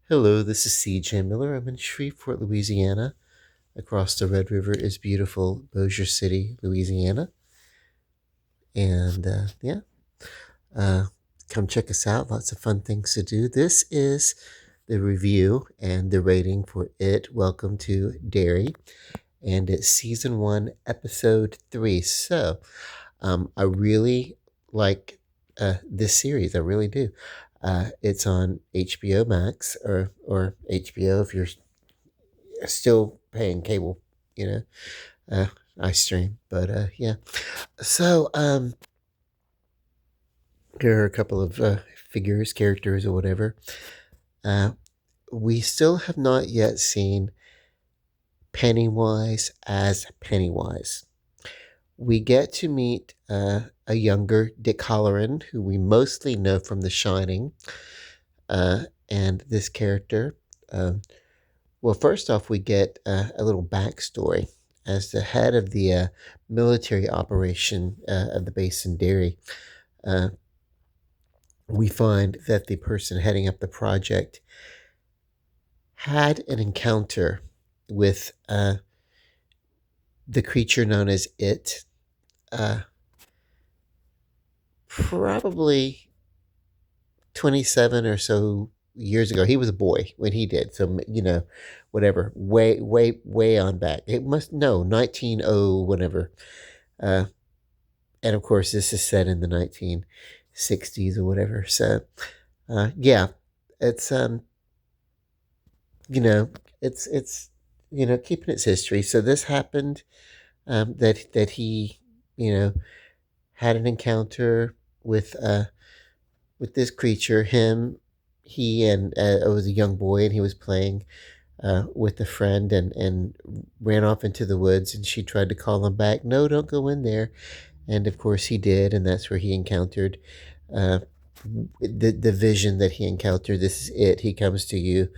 Hello, this is CJ Miller. I'm in Shreveport, Louisiana. Across the Red River is beautiful Bossier City, Louisiana. And yeah, uh, come check us out. Lots of fun things to do. This is the review and the rating for It. Welcome to Derry. And it's season one, episode three. I really like this series. I really do. It's on HBO Max or HBO if you're still paying cable, you know. Uh, I stream, but yeah. So here are a couple of figures, characters, or whatever. Uh, we still have not yet seen Pennywise as Pennywise. We get to meet a younger Dick Halloran, who we mostly know from The Shining, and this character. Well, first off, we get a little backstory. As the head of the military operation of the base in Derry, uh, we find that the person heading up the project had an encounter with the creature known as It, uh, probably 27 or so years ago. He was a boy when he did. So, whatever, way on back. It must, no, 1900, whatever. Uh, and of course, this is set in the 1960s or whatever. So, yeah, it's, you know, it's, keeping its history. So this happened, that he, you know, had an encounter with this creature. He and it was a young boy, and he was playing with a friend, and ran off into the woods. And she tried to call him back. No, don't go in there. And of course he did, and that's where he encountered uh, the vision that he encountered. This is it. He comes to you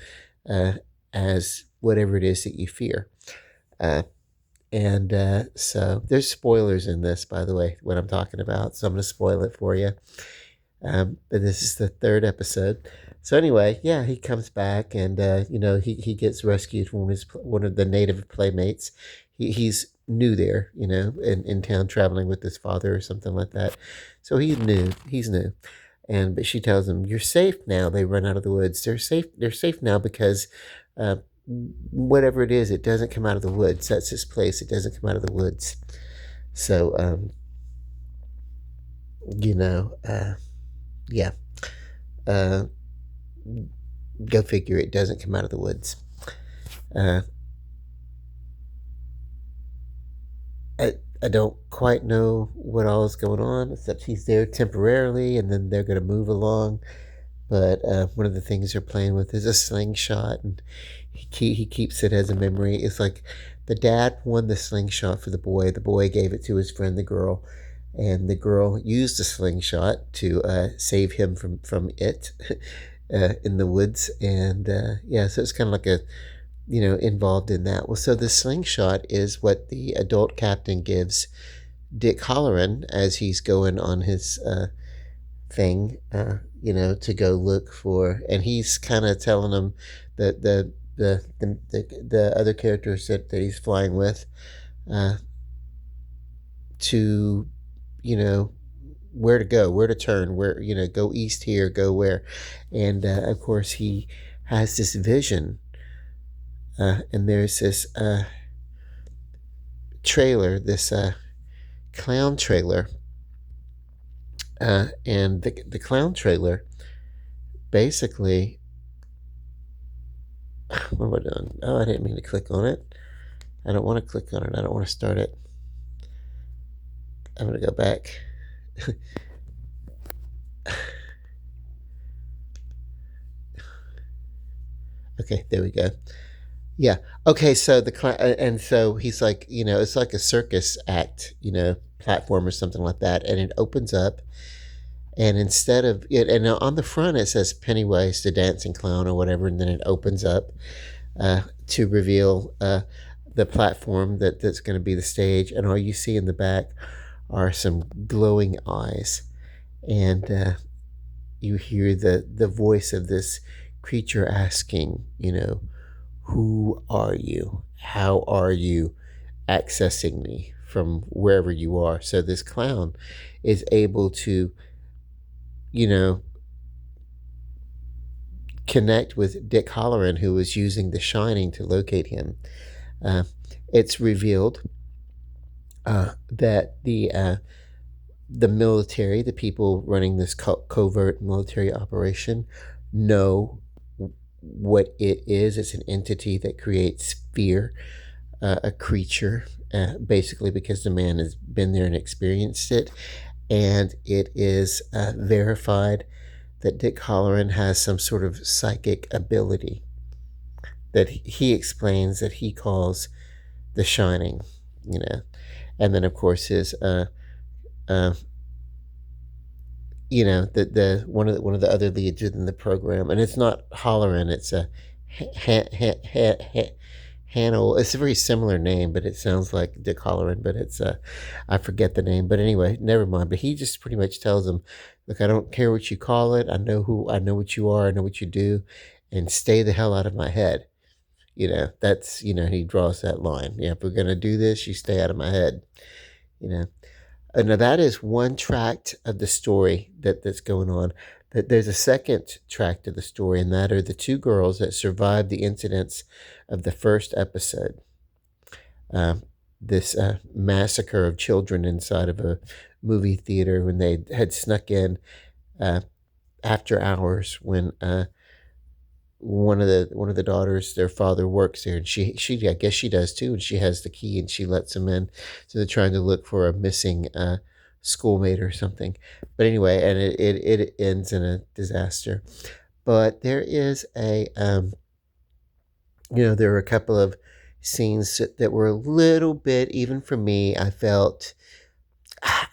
uh, as whatever it is that you fear. Uh, and so there's spoilers in this, by the way, what I'm talking about. So I'm going to spoil it for you. But this is the third episode. So anyway, yeah, he comes back, and he gets rescued from one of the native playmates. He's new there, in town, traveling with his father or something like that. So he's new, but she tells him, "You're safe now." They run out of the woods. They're safe now because uh, whatever it is, it doesn't come out of the woods. That's his place. It doesn't come out of the woods. So you know, yeah. Uh, Go figure. It doesn't come out of the woods. Uh, I don't quite know what all is going on, except he's there temporarily, and then they're going to move along. But one of the things they're playing with is a slingshot, and he keeps it as a memory. It's like the dad won the slingshot for the boy. The boy gave it to his friend, the girl, and the girl used the slingshot to save him from it in the woods. And yeah, so it's kind of like a involved in that. Well, so the slingshot is what the adult captain gives Dick Halloran as he's going on his thing, to go look for, and he's kind of telling him that the other characters that he's flying with, uh, to, where to go, where to turn, where, go east here, go where, and of course he has this vision, and there's this trailer, this clown trailer, and the clown trailer basically, what am I doing? Oh, I didn't mean to click on it. I don't want to click on it. I don't want to start it. I'm going to go back. Okay, there we go. Yeah. Okay, so and so he's like, it's like a circus act, platform or something like that, and it opens up, and instead of it, and on the front it says Pennywise the dancing clown or whatever, and then it opens up to reveal the platform that's going to be the stage, and all you see in the back are some glowing eyes, and you hear the voice of this creature asking, who are you? How are you accessing me from wherever you are? So this clown is able to, you know, connect with Dick Halloran, who was using The Shining to locate him. Uh, it's revealed that the military, the people running this covert military operation, know what it is. It's an entity that creates fear, a creature, basically because the man has been there and experienced it. And it is verified that Dick Halloran has some sort of psychic ability that he explains that he calls the Shining, you know. And then, of course, his uh, the one of the other leads in the program, and it's not Holleran, it's a ha, ha, ha, ha, Hannel. It's a very similar name, but it sounds like Dick Holleran, but it's I forget the name. But anyway, never mind. But he just pretty much tells him, "Look, I don't care what you call it. I know what you are. I know what you do, and stay the hell out of my head." That's he draws that line. Yeah, if we're gonna do this, you stay out of my head. You know. Now that is one tract of the story that's going on. That there's a second tract of the story, and that are the two girls that survived the incidents of the first episode. Um, this massacre of children inside of a movie theater when they had snuck in uh, after hours when one of the daughters, their father works there, and she I guess she does too, and she has the key and she lets them in. So they're trying to look for a missing schoolmate or something. But anyway, and it ends in a disaster. But there is there were a couple of scenes that were a little bit, even for me, I felt.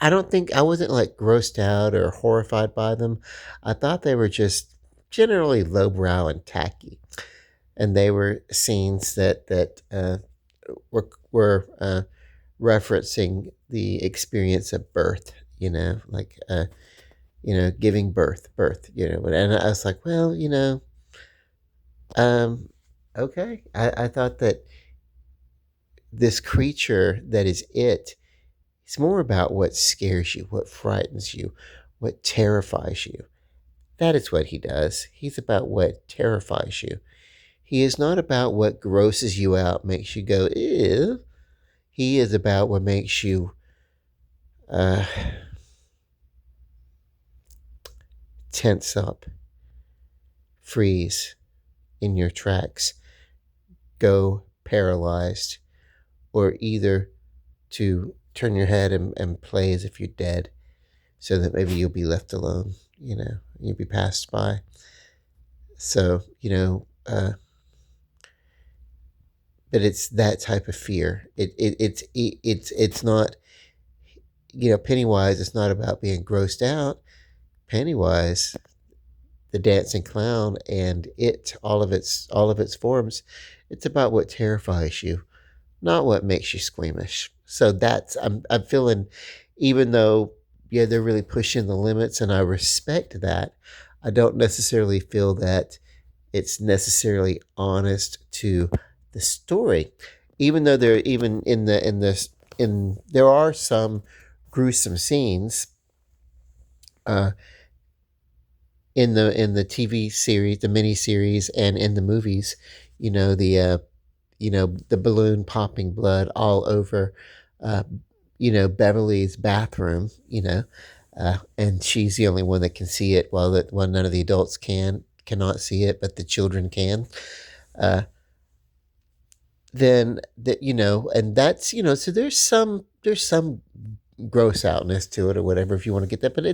I don't think I wasn't like grossed out or horrified by them. I thought they were just generally lowbrow and tacky, and they were scenes that were referencing the experience of birth. Like giving birth. And I was like, well, um, okay. I thought that this creature that is it's more about what scares you, what frightens you, what terrifies you. That is what he does. He's about what terrifies you. He is not about what grosses you out, makes you go, ew. He is about what makes you uh, tense up, freeze in your tracks, go paralyzed, or either to turn your head and play as if you're dead so that maybe you'll be left alone, you'll be passed by. So, but it's that type of fear. It's not, Pennywise. It's not about being grossed out. Pennywise, the dancing clown, and all of its forms. It's about what terrifies you, not what makes you squeamish. So I'm feeling, even though they're really pushing the limits, and I respect that. I don't necessarily feel that it's necessarily honest to the story, even though there even in this in there are some gruesome scenes uh, in the TV series, the mini series, and in the movies. The balloon popping blood all over, uh, Beverly's bathroom. And she's the only one that can see it, while none of the adults cannot see it, but the children can. Uh, then that and that's so there's some gross outness to it or whatever, if you want to get that, but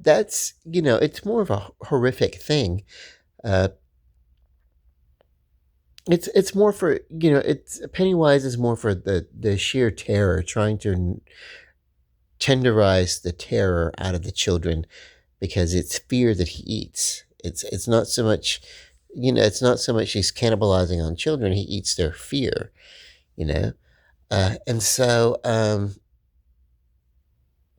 that's it's more of a horrific thing. uh it's more for it's Pennywise is more for the sheer terror, trying to tenderize the terror out of the children, because it's fear that he eats. It's not so much, it's not so much he's cannibalizing on children, he eats their fear. And so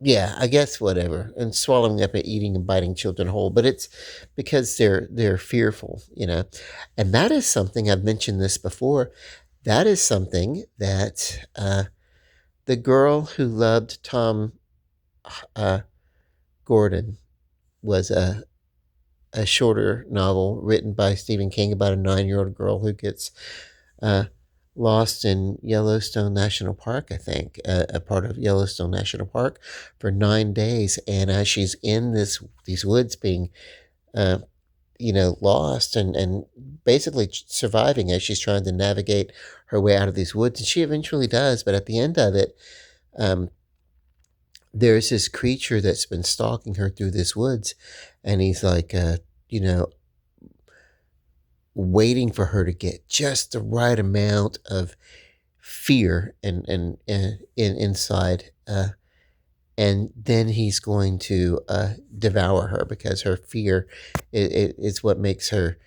Yeah, I guess whatever, and swallowing up and eating and biting children whole, but it's because they're fearful, and that is something I've mentioned this before. That is something that the girl who loved Tom uh, Gordon was a shorter novel written by Stephen King about a 9-year-old girl who gets uh, lost in Yellowstone National Park, I think, a part of Yellowstone National Park for 9 days. And as she's in these woods being, uh, lost and basically surviving as she's trying to navigate her way out of these woods. And she eventually does. But at the end of it, um, there's this creature that's been stalking her through this woods. And he's like, you know, waiting for her to get just the right amount of fear and inside, and then he's going to devour her because her fear is what makes her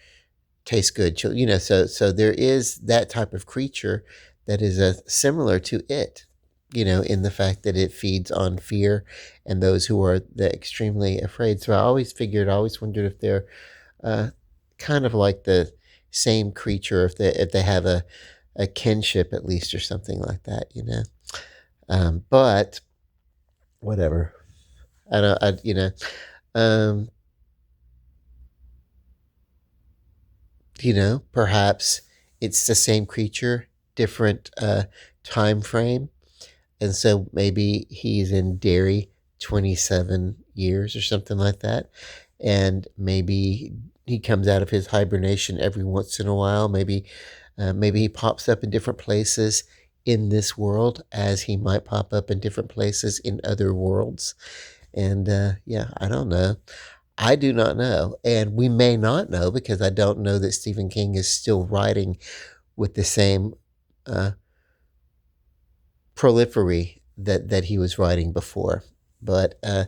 taste good. So there is that type of creature that is similar to it. In the fact that it feeds on fear and those who are extremely afraid. So I always wondered if they're uh, kind of like the same creature, if they have a kinship at least or something like that. But whatever. I don't. Um, perhaps it's the same creature, different time frame, and so maybe he's in Derry 27 years or something like that, and maybe he comes out of his hibernation every once in a while. Maybe he pops up in different places in this world as he might pop up in different places in other worlds. And yeah, I don't know. I do not know. And we may not know because I don't know that Stephen King is still writing with the same uh, prolifery that he was writing before. But and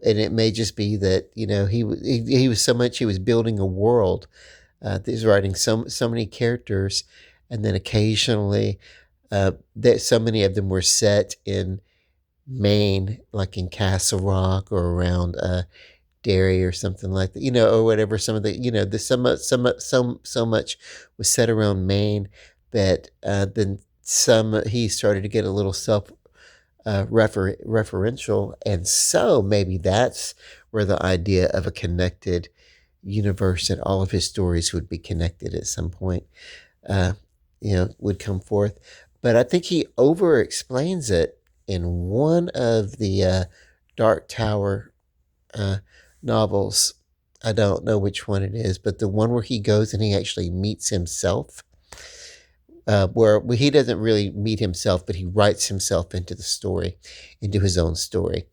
it may just be that, he was so much, he was building a world. He's writing so many characters, and then occasionally, that so many of them were set in Maine, like in Castle Rock or around Derry or something like that, or whatever. Some of the, the so much was set around Maine that then he started to get a little self referential, and so maybe that's where the idea of a connected universe that all of his stories would be connected at some point, uh, would come forth. But I think he over explains it in one of the Dark Tower uh, novels. I don't know which one it is, but the one where he goes and he actually meets himself, where he doesn't really meet himself, but he writes himself into the story, into his own story.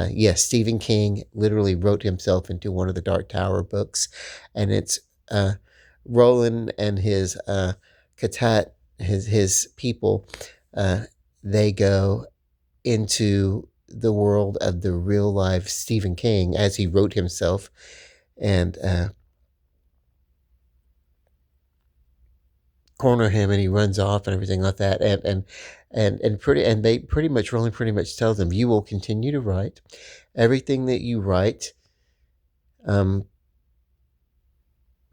Yes, Stephen King literally wrote himself into one of the Dark Tower books, and it's Roland and his Katat, his people. Uh, they go into the world of the real life Stephen King as he wrote himself, and corner him, and he runs off and everything like that, and they pretty much Roland pretty much tells him, you will continue to write everything that you write, um,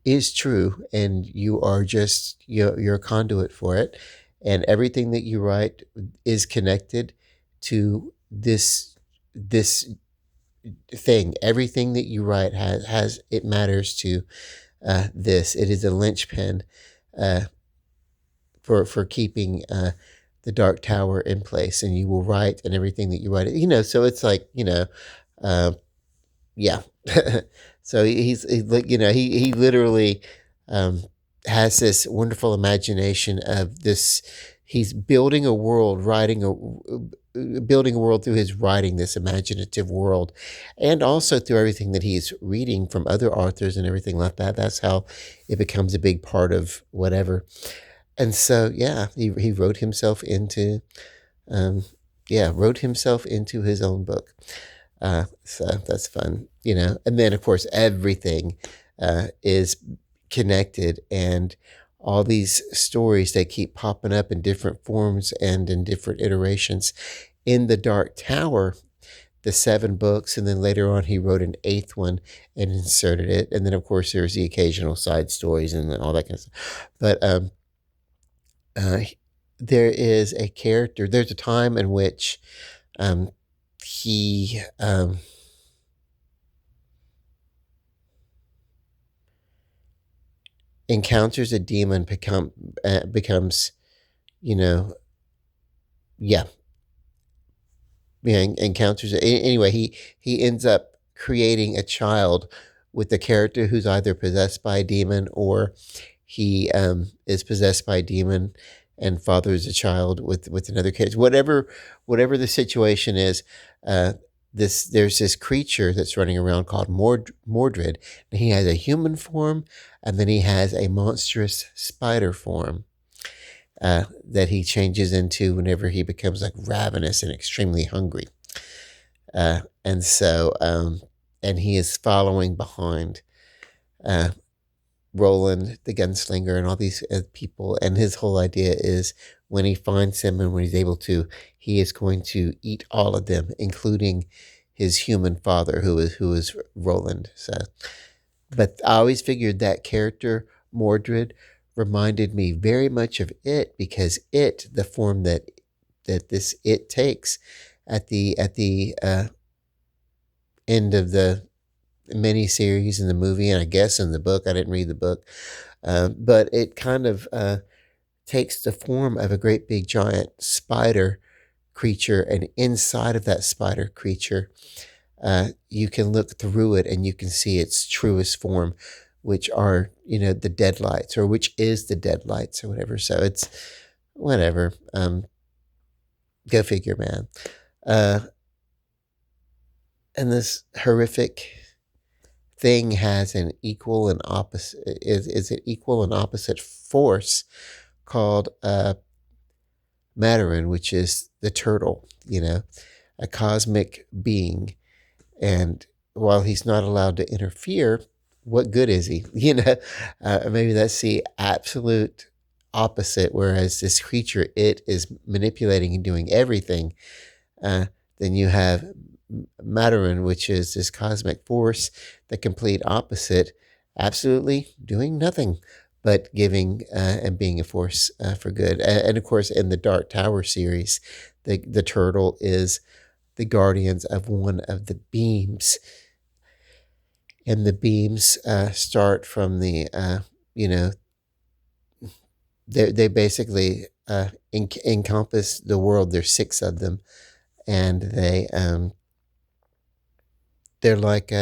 is true, and you are just you're a conduit for it, and everything that you write is connected to this thing. Everything that you write has it matters to this. It is a linchpin uh, for keeping the Dark Tower in place, and you will write, and everything that you write. So it's like, uh, yeah. So he literally um, has this wonderful imagination of this. He's building a world, building a world through his writing, this imaginative world, and also through everything that he's reading from other authors and everything like that. That's how it becomes a big part of whatever. And so, yeah, he wrote himself into, um, wrote himself into his own book. So that's fun, And then, of course, everything is connected, and all these stories, they keep popping up in different forms and in different iterations in the Dark Tower, the 7 books, and then later on he wrote an eighth one and inserted it. And then of course there's the occasional side stories and all that kind of stuff. But uh, there is a character. There's a time in which he encounters a demon, becomes, you know, yeah, yeah, encounters it. Anyway, he ends up creating a child with the character who's either possessed by a demon, or he is possessed by a demon and fathers a child with another kid. Whatever the situation is, uh, there's this creature that's running around called Mordred, and he has a human form, and then he has a monstrous spider form. That he changes into whenever he becomes like ravenous and extremely hungry. And so, and he is following behind uh, Roland, the gunslinger, and all these people. And his whole idea is when he finds them and when he's able to, he is going to eat all of them, including his human father, who is Roland. So, but I always figured that character Mordred reminded me very much of it, because it, the form that this it takes at the end of the miniseries in the movie, and I guess in the book. I didn't read the book, but it kind of takes the form of a great big giant spider creature, and inside of that spider creature, you can look through it and you can see its truest form, which are, the deadlights, or which is the deadlights, or whatever. So it's whatever. Go figure, man. Uh, and this horrific thing has an equal and opposite is an equal and opposite force called Matarin, which is the turtle, a cosmic being. And while he's not allowed to interfere, what good is he? Maybe that's the absolute opposite. Whereas this creature, it is manipulating and doing everything. Then you have Matarin, which is this cosmic force, the complete opposite, absolutely doing nothing but giving and being a force for good. And of course, in the Dark Tower series, the turtle is the guardians of one of the beams, and the beams start from the they basically encompass the world. There's 6 of them, and they're like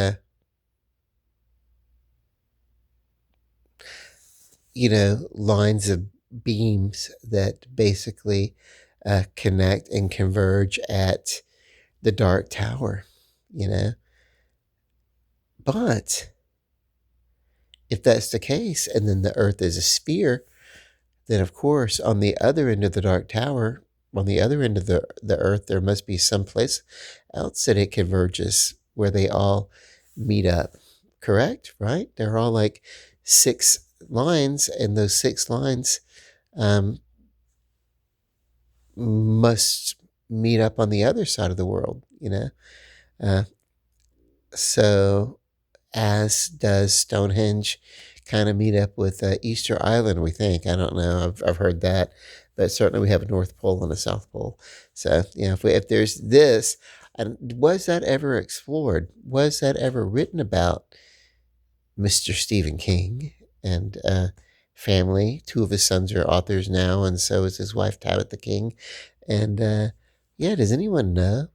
lines of beams that basically connect and converge at the Dark Tower, But if that's the case, and then the Earth is a sphere, then of course on the other end of the Dark Tower, on the other end of the Earth, there must be some place else that it converges where they all meet up. Correct? Right? They're all like 6 lines, and those 6 lines must meet up on the other side of the world, Uh, so, as does Stonehenge kind of meet up with Easter Island, we think. I don't know. I've heard that. But certainly we have a North Pole and a South Pole. So, if there's this, and was that ever explored? Was that ever written about? Mr. Stephen King and family. 2 of his sons are authors now, and so is his wife, Tabitha King. And yeah, does anyone know?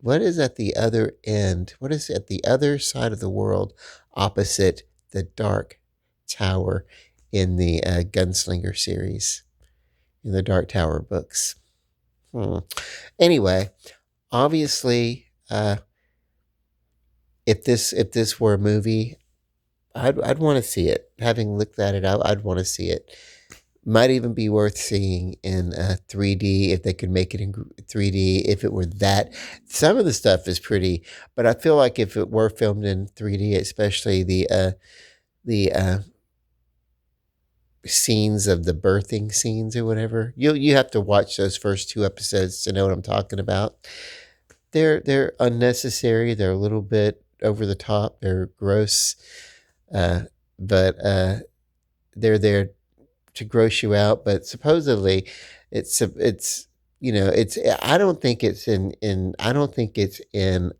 What is at the other end? What is at the other side of the world opposite the Dark Tower in the Gunslinger series, in the Dark Tower books? Anyway, obviously, if this were a movie, I'd want to see it. Having looked at it, I'd want to see it. Might even be worth seeing in 3D if they could make it in 3D. If it were that, some of the stuff is pretty, but I feel like if it were filmed in 3D, especially the scenes of the birthing scenes or whatever. You have to watch those first two episodes to know what I'm talking about. They're unnecessary. They're a little bit over the top. They're gross, uh, but they're there to gross you out. But supposedly, it's it's I don't think it's in I don't think it's in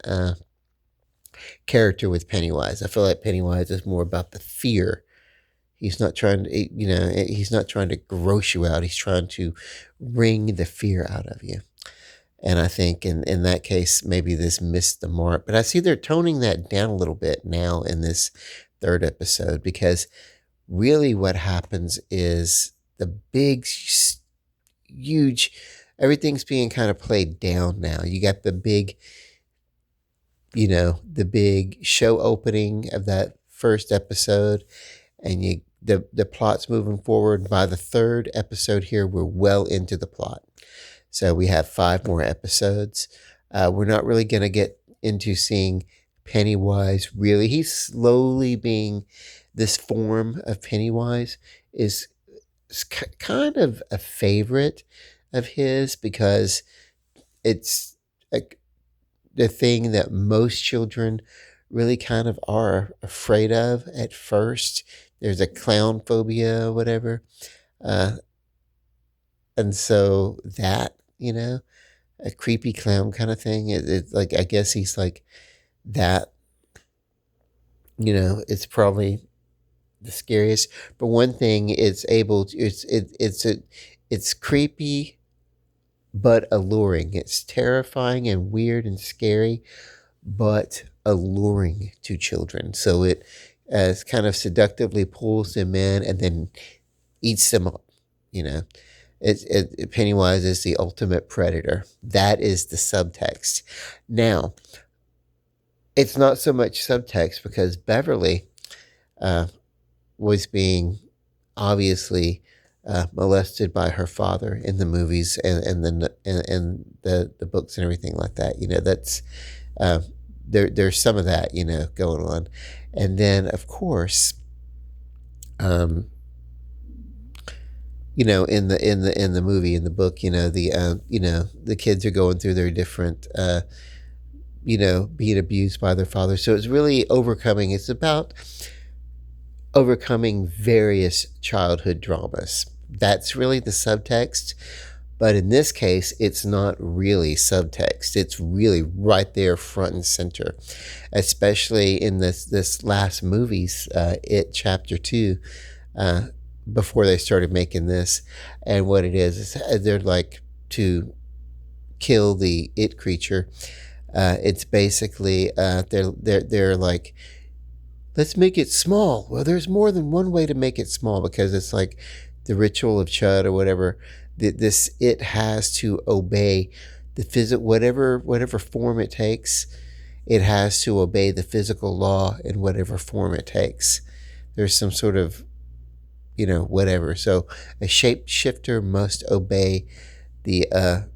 character with Pennywise. I feel like Pennywise is more about the fear. He's not trying to, he's not trying to gross you out. He's trying to wring the fear out of you. And I think in that case, maybe this missed the mark. But I see they're toning that down a little bit now in this third episode, because really what happens is the big, huge, everything's being kind of played down now. You got the big show opening of that first episode, and the plot's moving forward. By the third episode here, we're well into the plot. So we have 5 more episodes. We're not really going to get into seeing Pennywise really. He's slowly being, this form of Pennywise is kind of a favorite of his, because it's the thing that most children really kind of are afraid of at first. There's a clown phobia or whatever. And so that, a creepy clown kind of thing, it's like, I guess he's like that, it's probably the scariest. But one thing it's able to, it's creepy but alluring. It's terrifying and weird and scary, but alluring to children. So it kind of seductively pulls them in and then eats them up. Pennywise is the ultimate predator. That is the subtext. Now, it's not so much subtext, because Beverly was being obviously molested by her father in the movies and the books and everything like that. That's there's some of that going on, and then of course, in the movie, in the book, the kids are going through their different being abused by their father. So it's really overcoming. It's about overcoming various childhood dramas. That's really the subtext. But in this case, it's not really subtext. It's really right there front and center, especially in this last movie's It Chapter 2, before they started making this. And what it is they're like to kill the It creature. It's basically they're like, let's make it small. Well, there's more than one way to make it small, because it's like the ritual of Chud or whatever. It has to obey the whatever form it takes. It has to obey the physical law in whatever form it takes. There's some sort of whatever. So a shapeshifter must obey the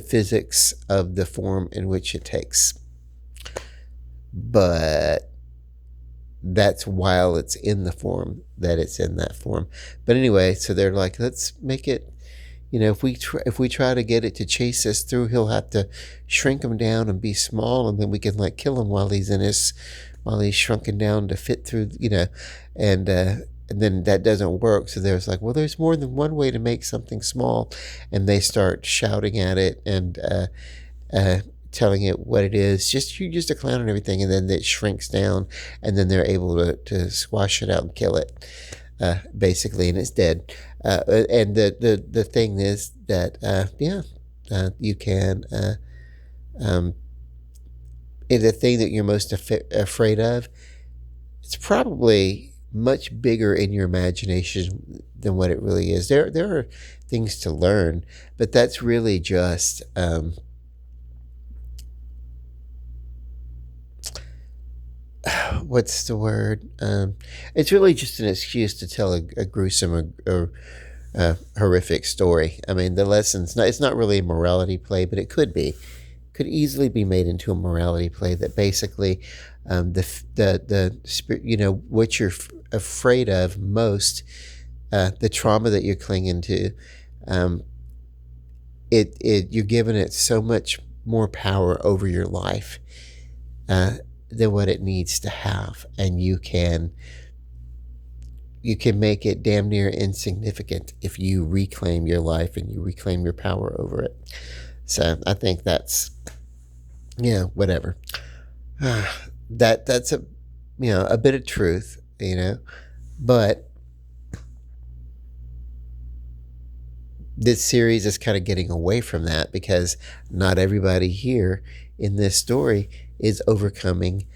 physics of the form in which it takes. But that's while it's in the form that it's in that form. But anyway, so they're like, let's make it, if we try to get it to chase us through, he'll have to shrink him down and be small, and then we can like kill him while he's shrunken down to fit through, and then that doesn't work. So there's like, well, there's more than one way to make something small, and they start shouting at it and telling it what it is. You're just a clown and everything, and then it shrinks down, and then they're able to squash it out and kill it, basically, and it's dead. And the thing is that you can the thing that you're most afraid of, it's probably much bigger in your imagination than what it really is. There are things to learn, but that's really just what's the word? It's really just an excuse to tell a gruesome or horrific story. I mean, the lessons. It's not really a morality play, but it could be. Could easily be made into a morality play that basically, the spirit. What you're afraid of most the trauma that you're clinging to, um, you're giving it so much more power over your life uh, than what it needs to have, and you can make it damn near insignificant if you reclaim your life and you reclaim your power over it. So I think that's, whatever. That's a bit of truth, but this series is kind of getting away from that because not everybody here in this story is overcoming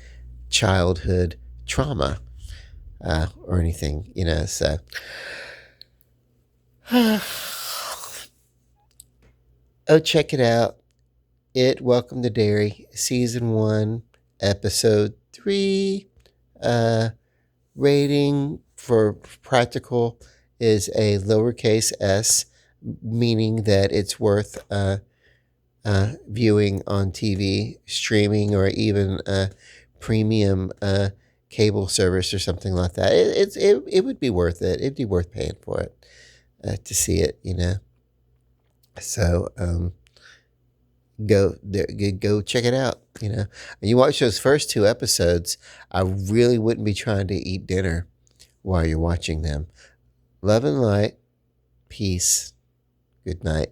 childhood trauma or anything, so oh, check it out. Welcome to Derry, season 1, episode 3. Rating for practical is a lowercase s, meaning that it's worth viewing on TV, streaming, or even a premium cable service or something like that. It would be worth it. It'd be worth paying for it to see it. So go check it out. And you watch those first 2 episodes. I really wouldn't be trying to eat dinner while you're watching them. Love and light, peace, good night.